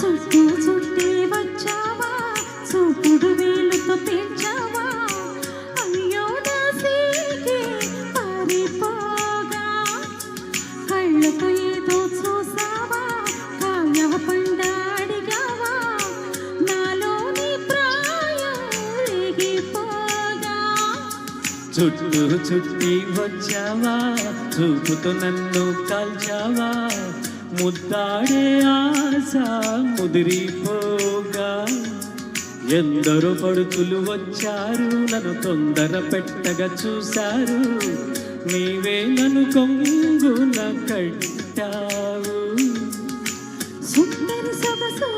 చుట్టూ చుట్టి వచ్చావా చూపుడు వేలుతో పెంచావా అయ్యో నా సీకే పారిపోగా కళ్ళతో ఏదో చూసావా కాయ పండ అడిగావా నాలోని ప్రాయం రేగిపోగా చుట్టూ చుట్టి వచ్చావా చూపుతో నన్ను కాల్చావా ముద్దాడే ఆశ ముదిరిపోగా ఎందరో పడుతులు వచ్చారు నన్ను తొందర పెట్టగా చూశారు నీవే నన్ను కొంగున కట్టావు సుందరి సొగసు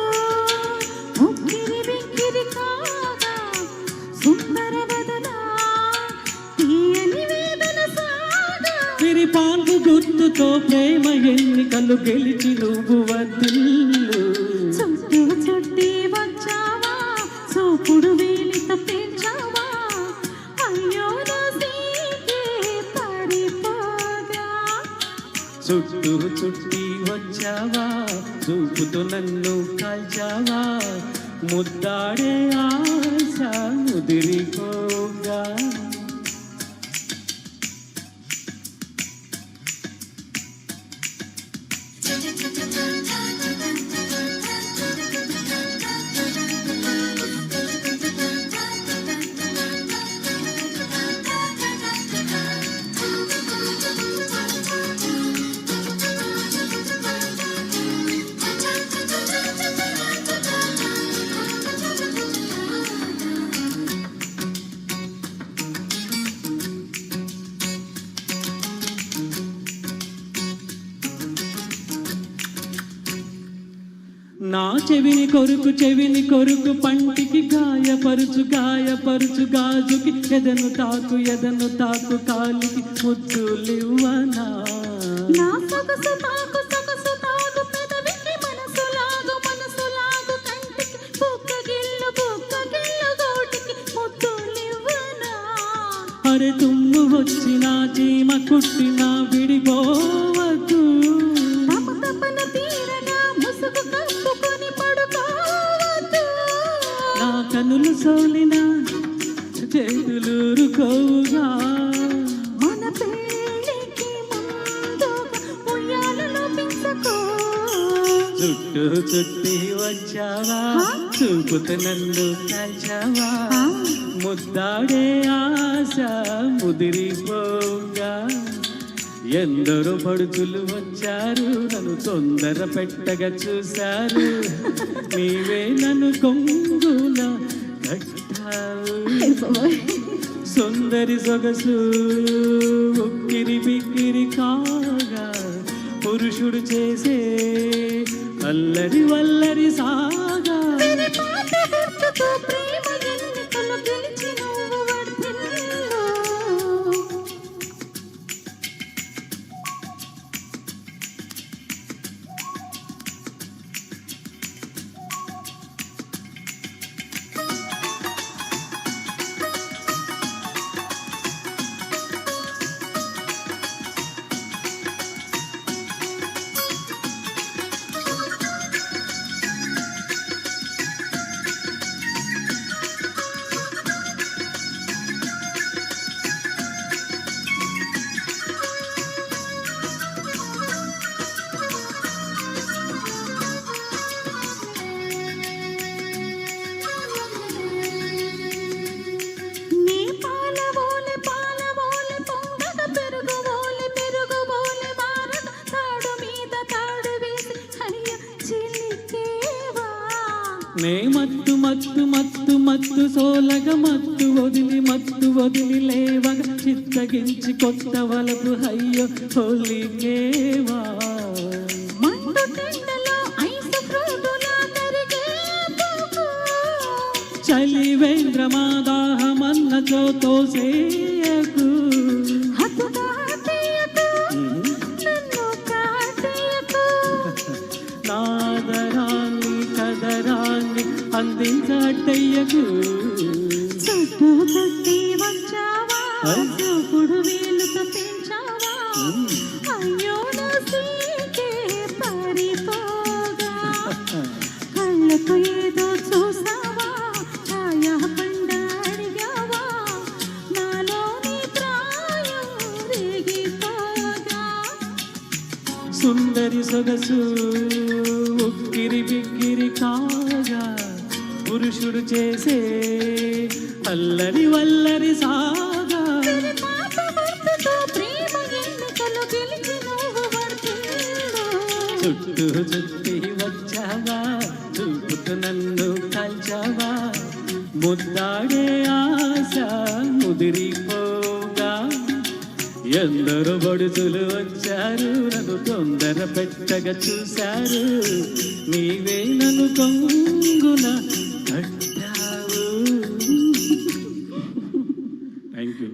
ఉక్కిరి బిక్కిరి కాగా సుందర వదన తీయని వేదన సాగా విరిపాన్పు గుర్తుతో ప్రేమ ఎన్నికలు గెలిచి నువ్వు వదిల్లు చుట్టూ చుట్టి వచ్చావా చూపుడు వేలితో పెంచావా అయ్యో నా సీకే పారిపోగా చుట్టూ చుట్టి వచ్చావా చూపుతో నన్ను కాల్చావా ముద్దాడే ఆశ ముదిరిపోగా నా చెవిని కొరుకు పంటికి గాయపరుచు గాజుకి ఎదను తాకు కాలికి ముద్దులివ్వనా నా సొగసు తాకు పెదవికి మనసు లాగు కంటికి బుక్క గిల్లు గోటికి ముద్దులివ్వనా అరే తుమ్ము వచ్చిన చీమ కుట్టిన విడిపోవద్దు తపన తీరగా ముసుగు కప్పుకొని పడుకోవద్దు నా కనులు సోలిన చేతులూరుకోగా మన పెళ్ళికి ముందుగా ఉయ్యాలలో పెంచుకో చుట్టూ చుట్టి వచ్చావా చూపుతూ నన్ను కాల్చావా ముద్దాడే ఆశ ముదిరిపోగా ఎందరో పడుచులు వచ్చారు నన్ను తొందర పెట్టగా చూశారు నీవే నన్ను కొంగున కట్టావు సుందరి సొగసు ఉక్కిరి బిక్కిరి కాగా పురుషుడు చేసే అల్లరి వల్లరి సాగా ప్రేమ ఎన్నికలు గెలిచి నువ్వు వర్ధిల్లు నే మత్తు సోలగ మత్తు వదిలి లేవగ చిత్తగించి కొత్త వలపు అయ్యో హోలికేవా చలి వేంద్రమాదాహమన్న చోతోసేయకు నాదరాన్ని కదరాన్ని అందించటయ్యకు చుట్టూ చుట్టి వచ్చావా చూపుడు వేలుతో పెంచావా అయ్యో నా సీకే పారిపోగా నాకు ఏదో చూసావా ఛాయా పండ అడిగావా నాలోని ప్రాయం రేగిపోగా సుందరి సొగసు ఉక్కిరి బిక్కిరి కాగా పురుషుడు చేసే అల్లరి వల్లరి సాగా సిరి పాప గుర్తుతో ప్రేమ ఎన్నికలు గెలిచి నువ్వు వర్ధిల్లు. చుట్టూ చుట్టి వచ్చావా చూపుతూ నన్ను కాల్చావా ముద్దాడే ఆశ ముదిరిపోగా ఎందరో బడుతులు వచ్చారు నన్ను తొందర పెట్టగా చూశారు నీవే నన్ను కొంగున కట్టావు. Thank you.